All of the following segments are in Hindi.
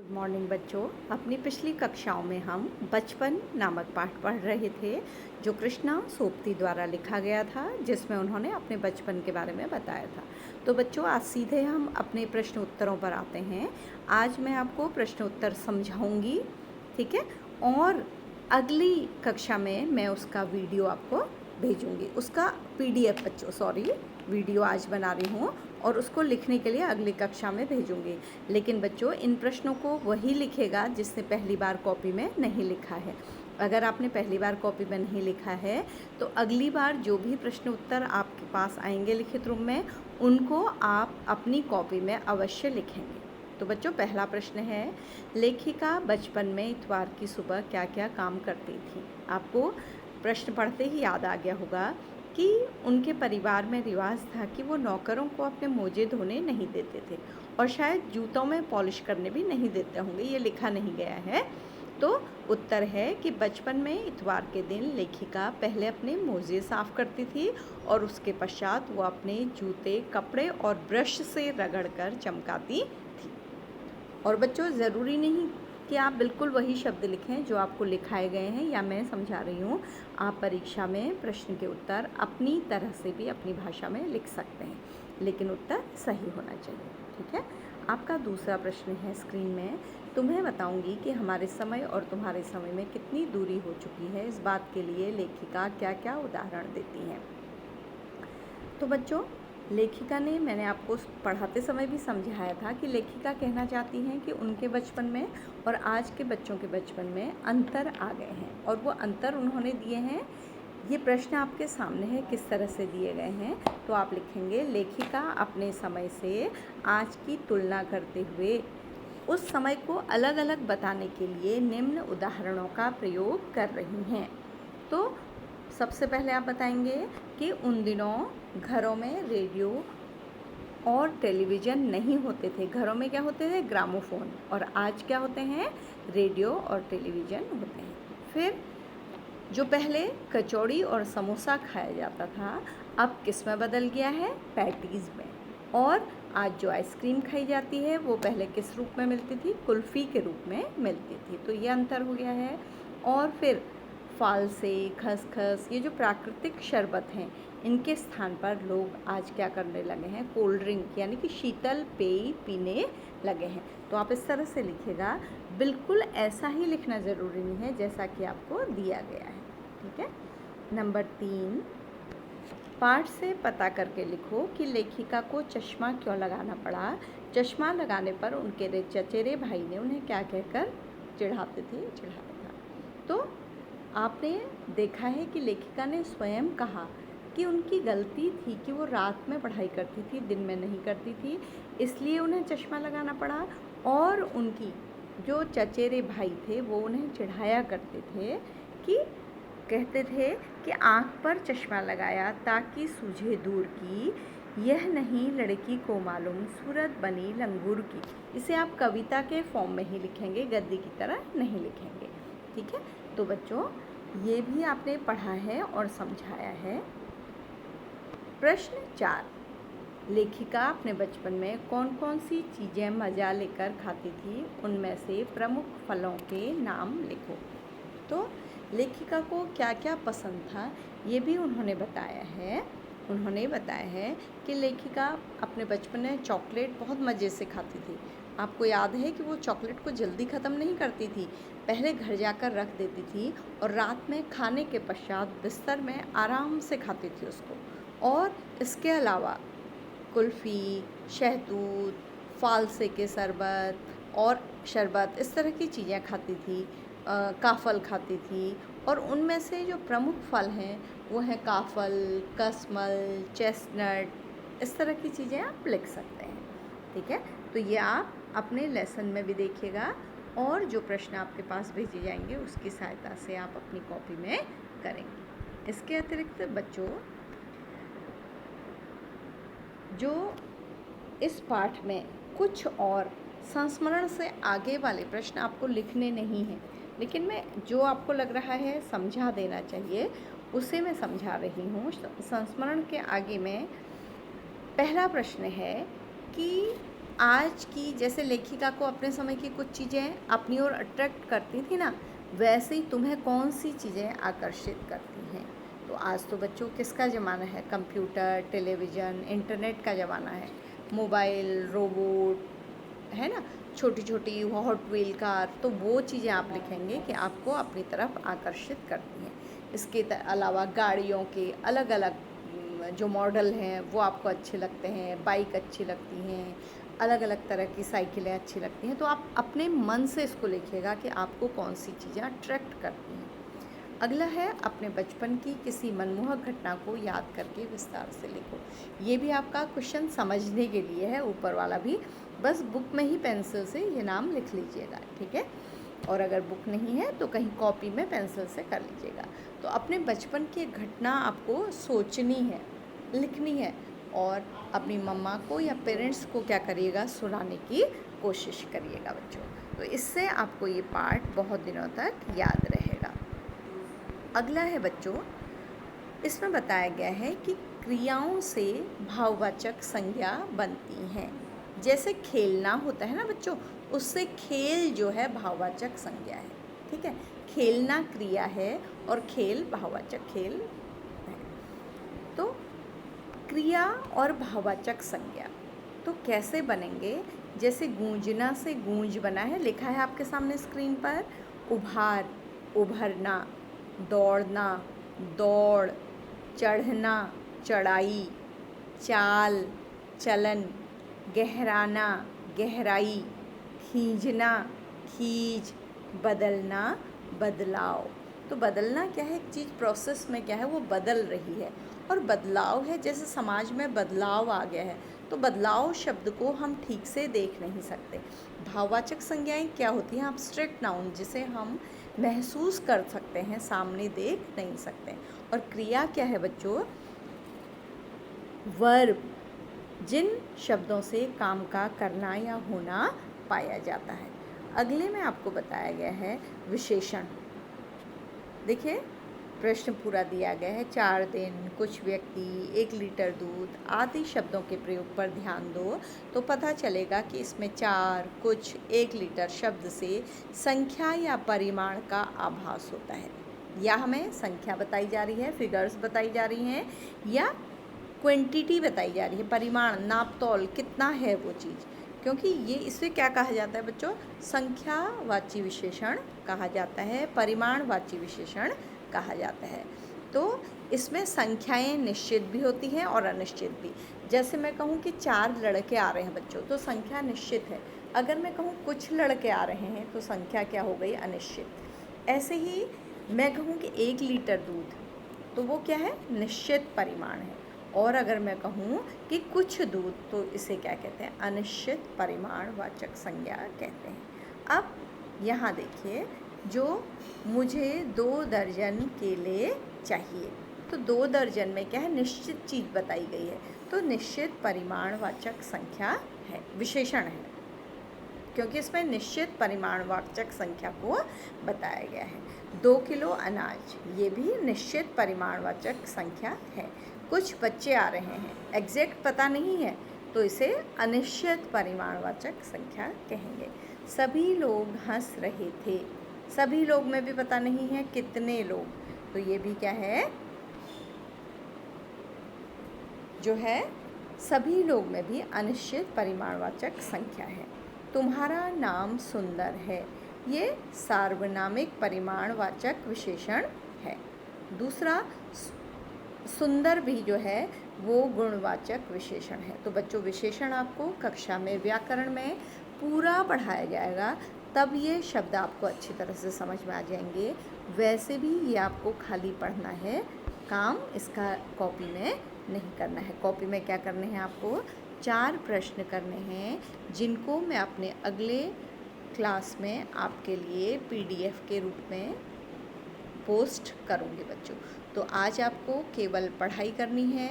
गुड मॉर्निंग बच्चों। अपनी पिछली कक्षाओं में हम बचपन नामक पाठ पढ़ रहे थे जो कृष्णा सोपती द्वारा लिखा गया था, जिसमें उन्होंने अपने बचपन के बारे में बताया था। तो बच्चों, आज सीधे हम अपने प्रश्न उत्तरों पर आते हैं। आज मैं आपको प्रश्न उत्तर समझाऊंगी, ठीक है। और अगली कक्षा में मैं उसका वीडियो आपको भेजूंगी, उसका पीडीएफ बच्चों, सॉरी, वीडियो आज बना रही हूँ और उसको लिखने के लिए अगली कक्षा में भेजूंगी। लेकिन बच्चों, इन प्रश्नों को वही लिखेगा जिसने पहली बार कॉपी में नहीं लिखा है। अगर आपने पहली बार कॉपी में नहीं लिखा है तो अगली बार जो भी प्रश्न उत्तर आपके पास आएंगे लिखित रूप में, उनको आप अपनी कॉपी में अवश्य लिखेंगे। तो बच्चों, पहला प्रश्न है, लेखिका बचपन में इतवार की सुबह क्या क्या काम करती थी। आपको प्रश्न पढ़ते ही याद आ गया होगा कि उनके परिवार में रिवाज था कि वो नौकरों को अपने मोजे धोने नहीं देते थे और शायद जूतों में पॉलिश करने भी नहीं देते होंगे, ये लिखा नहीं गया है। तो उत्तर है कि बचपन में इतवार के दिन लेखिका पहले अपने मोजे साफ करती थी और उसके पश्चात वो अपने जूते कपड़े और ब्रश से रगड़कर चमकाती थी। और बच्चों, ज़रूरी नहीं कि आप बिल्कुल वही शब्द लिखें जो आपको लिखाए गए हैं या मैं समझा रही हूँ। आप परीक्षा में प्रश्न के उत्तर अपनी तरह से भी अपनी भाषा में लिख सकते हैं, लेकिन उत्तर सही होना चाहिए, ठीक है। आपका दूसरा प्रश्न है स्क्रीन में, तुम्हें बताऊंगी कि हमारे समय और तुम्हारे समय में कितनी दूरी हो चुकी है। इस बात के लिए लेखिका क्या क्या उदाहरण देती हैं। तो बच्चों, लेखिका ने, मैंने आपको पढ़ाते समय भी समझाया था कि लेखिका कहना चाहती हैं कि उनके बचपन में और आज के बच्चों के बचपन में अंतर आ गए हैं, और वो अंतर उन्होंने दिए हैं। ये प्रश्न आपके सामने है, किस तरह से दिए गए हैं। तो आप लिखेंगे, लेखिका अपने समय से आज की तुलना करते हुए उस समय को अलग अलग बताने के लिए निम्न उदाहरणों का प्रयोग कर रही हैं। तो सबसे पहले आप बताएंगे कि उन दिनों घरों में रेडियो और टेलीविज़न नहीं होते थे। घरों में क्या होते थे? ग्रामोफोन। और आज क्या होते हैं? रेडियो और टेलीविज़न होते हैं। फिर जो पहले कचौड़ी और समोसा खाया जाता था, अब किस में बदल गया है? पैटीज़ में। और आज जो आइसक्रीम खाई जाती है वो पहले किस रूप में मिलती थी? कुल्फ़ी के रूप में मिलती थी। तो ये अंतर हो गया है। और फिर फालसे, खसखस, ये जो प्राकृतिक शरबत हैं, इनके स्थान पर लोग आज क्या करने लगे हैं? कोल्ड ड्रिंक यानी कि शीतल पेय पीने लगे हैं। तो आप इस तरह से लिखिएगा, बिल्कुल ऐसा ही लिखना ज़रूरी नहीं है जैसा कि आपको दिया गया है, ठीक है। नंबर 3, पाठ से पता करके लिखो कि लेखिका को चश्मा क्यों लगाना पड़ा। चश्मा लगाने पर उनके चचेरे भाई ने उन्हें क्या कहकर चिढ़ाया था। तो आपने देखा है कि लेखिका ने स्वयं कहा कि उनकी गलती थी कि वो रात में पढ़ाई करती थी, दिन में नहीं करती थी, इसलिए उन्हें चश्मा लगाना पड़ा। और उनकी जो चचेरे भाई थे वो उन्हें चिढ़ाया करते थे कि कहते थे कि आँख पर चश्मा लगाया ताकि सूझे दूर की, यह नहीं लड़की को मालूम सूरत बनी लंगूर की। इसे आप कविता के फॉर्म में ही लिखेंगे, गद्य की तरह नहीं लिखेंगे, ठीक है। तो बच्चों, ये भी आपने पढ़ा है और समझाया है। प्रश्न 4, लेखिका अपने बचपन में कौन कौन सी चीज़ें मज़ा लेकर खाती थी, उनमें से प्रमुख फलों के नाम लिखो। तो लेखिका को क्या क्या पसंद था ये भी उन्होंने बताया है। उन्होंने बताया है कि लेखिका अपने बचपन में चॉकलेट बहुत मज़े से खाती थी। आपको याद है कि वो चॉकलेट को जल्दी ख़त्म नहीं करती थी, पहले घर जाकर रख देती थी और रात में खाने के पश्चात बिस्तर में आराम से खाती थी उसको। और इसके अलावा कुल्फ़ी, शहतूत, फालसे के शरबत, इस तरह की चीज़ें खाती थी। काफ़ल खाती थी। और उनमें से जो प्रमुख फल हैं वो हैं काफ़ल, कसमल, चेस्टनट, इस तरह की चीज़ें आप लिख सकते हैं, ठीक है। तो ये आप अपने लेसन में भी देखिएगा और जो प्रश्न आपके पास भेजे जाएंगे उसकी सहायता से आप अपनी कॉपी में करेंगे। इसके अतिरिक्त बच्चों, जो इस पाठ में कुछ और संस्मरण से आगे वाले प्रश्न आपको लिखने नहीं हैं, लेकिन मैं जो आपको लग रहा है समझा देना चाहिए उसे मैं समझा रही हूँ। संस्मरण के आगे में पहला प्रश्न है कि आज की जैसे लेखिका को अपने समय की कुछ चीज़ें अपनी ओर अट्रैक्ट करती थी ना, वैसे ही तुम्हें कौन सी चीज़ें आकर्षित करती हैं। तो आज तो बच्चों किसका ज़माना है, कंप्यूटर, टेलीविज़न, इंटरनेट का ज़माना है, मोबाइल, रोबोट, है ना, छोटी छोटी हॉट व्हील कार, तो वो चीज़ें आप लिखेंगे कि आपको अपनी तरफ आकर्षित करती हैं। इसके अलावा गाड़ियों के अलग अलग जो मॉडल हैं वो आपको अच्छे लगते हैं, बाइक अच्छी लगती हैं, अलग अलग तरह की साइकिलें अच्छी लगती हैं। तो आप अपने मन से इसको लिखिएगा कि आपको कौन सी चीज़ें अट्रैक्ट करती हैं। अगला है अपने बचपन की किसी मनमोहक घटना को याद करके विस्तार से लिखो। ये भी आपका क्वेश्चन समझने के लिए है, ऊपर वाला भी, बस बुक में ही पेंसिल से ये नाम लिख लीजिएगा, ठीक है। और अगर बुक नहीं है तो कहीं कॉपी में पेंसिल से कर लीजिएगा। तो अपने बचपन की एक घटना आपको सोचनी है, लिखनी है, और अपनी मम्मा को या पेरेंट्स को क्या करिएगा, सुनाने की कोशिश करिएगा बच्चों। तो इससे आपको ये पार्ट बहुत दिनों तक याद रहेगा। अगला है बच्चों, इसमें बताया गया है कि क्रियाओं से भाववाचक संज्ञा बनती हैं। जैसे खेलना होता है ना बच्चों, उससे खेल जो है भाववाचक संज्ञा है, ठीक है। खेलना क्रिया है और खेल भाववाचक खेल है। तो क्रिया और भाववाचक संज्ञा तो कैसे बनेंगे, जैसे गूंजना से गूंज बना है, लिखा है आपके सामने स्क्रीन पर, उभार, उभरना, दौड़ना, दौड़, चढ़ना, चढ़ाई, चाल, चलन, गहराना, गहराई, खींचना, खींच, बदलना, बदलाव। तो बदलना क्या है, एक चीज़ प्रोसेस में क्या है वो बदल रही है, और बदलाव है जैसे समाज में बदलाव आ गया है, तो बदलाव शब्द को हम ठीक से देख नहीं सकते। भाववाचक संज्ञाएं क्या होती हैं, एब्स्ट्रैक्ट नाउन, जिसे हम महसूस कर सकते हैं, सामने देख नहीं सकते। और क्रिया क्या है बच्चों, वर्ब, जिन शब्दों से काम का करना या होना पाया जाता है। अगले में आपको बताया गया है विशेषण। देखिए प्रश्न पूरा दिया गया है, 4 दिन, कुछ व्यक्ति, 1 लीटर दूध आदि शब्दों के प्रयोग पर ध्यान दो तो पता चलेगा कि इसमें 4, कुछ, 1 लीटर शब्द से संख्या या परिमाण का आभास होता है। या हमें संख्या बताई जा रही है, फिगर्स बताई जा रही हैं, या क्वांटिटी बताई जा रही है, परिमाण, नापतोल, कितना है वो चीज़। क्योंकि ये इसे क्या कहा जाता है बच्चों, संख्यावाची विशेषण कहा जाता है, परिमाणवाची विशेषण कहा जाता है। तो इसमें संख्याएं निश्चित भी होती हैं और अनिश्चित भी। जैसे मैं कहूँ कि 4 लड़के आ रहे हैं बच्चों, तो संख्या निश्चित है। अगर मैं कहूँ कुछ लड़के आ रहे हैं, तो संख्या क्या हो गई, अनिश्चित। ऐसे ही मैं कहूँ कि 1 लीटर दूध, तो वो क्या है, निश्चित परिमाण है। और अगर मैं कहूँ कि कुछ दूध, तो इसे क्या कहते हैं, अनिश्चित परिमाणवाचक संज्ञा कहते हैं। अब यहाँ देखिए, जो मुझे 2 दर्जन केले चाहिए, तो 2 दर्जन में क्या है, निश्चित चीज़ बताई गई है, तो निश्चित परिमाणवाचक संख्या है, विशेषण है, क्योंकि इसमें निश्चित परिमाणवाचक संख्या को बताया गया है। 2 किलो अनाज, ये भी निश्चित परिमाणवाचक संख्या है। कुछ बच्चे आ रहे हैं, एग्जैक्ट पता नहीं है, तो इसे अनिश्चित परिमाणवाचक संख्या कहेंगे। सभी लोग हंस रहे थे, सभी लोग में भी पता नहीं है कितने लोग, तो ये भी क्या है, जो है सभी लोग में भी अनिश्चित परिमाणवाचक संख्या है। तुम्हारा नाम सुंदर है, ये सार्वनामिक परिमाणवाचक विशेषण है। दूसरा, सुंदर भी जो है वो गुणवाचक विशेषण है। तो बच्चों विशेषण आपको कक्षा में व्याकरण में पूरा पढ़ाया जाएगा, तब ये शब्द आपको अच्छी तरह से समझ में आ जाएंगे। वैसे भी ये आपको खाली पढ़ना है, काम इसका कॉपी में नहीं करना है। कॉपी में क्या करने हैं आपको, 4 प्रश्न करने हैं, जिनको मैं अपने अगले क्लास में आपके लिए PDF के रूप में पोस्ट करूँगी बच्चों। तो आज आपको केवल पढ़ाई करनी है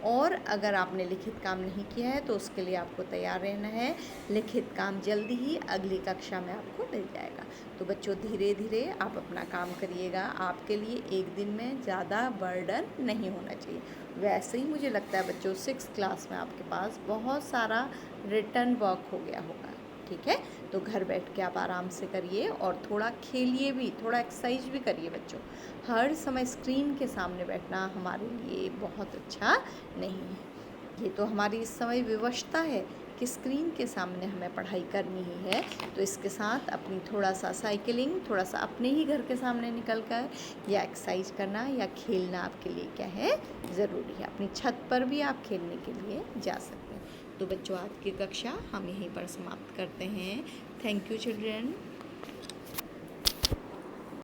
और अगर आपने लिखित काम नहीं किया है तो उसके लिए आपको तैयार रहना है। लिखित काम जल्दी ही अगली कक्षा में आपको मिल जाएगा। तो बच्चों धीरे धीरे आप अपना काम करिएगा। आपके लिए एक दिन में ज़्यादा बर्डन नहीं होना चाहिए। वैसे ही मुझे लगता है बच्चों 6th क्लास में आपके पास बहुत सारा रिटर्न वर्क हो गया होगा। ठीक है, तो घर बैठ के आप आराम से करिए और थोड़ा खेलिए भी, थोड़ा एक्सरसाइज भी करिए बच्चों। हर समय स्क्रीन के सामने बैठना हमारे लिए बहुत अच्छा नहीं है। ये तो हमारी इस समय विवशता है कि स्क्रीन के सामने हमें पढ़ाई करनी ही है। तो इसके साथ अपनी थोड़ा सा साइकिलिंग, थोड़ा सा अपने ही घर के सामने निकल कर या एक्सरसाइज करना या खेलना आपके लिए क्या है, ज़रूरी है। अपनी छत पर भी आप खेलने के लिए जा सकते हैं। तो बच्चों आज की कक्षा हम यहीं पर समाप्त करते हैं। Thank you children.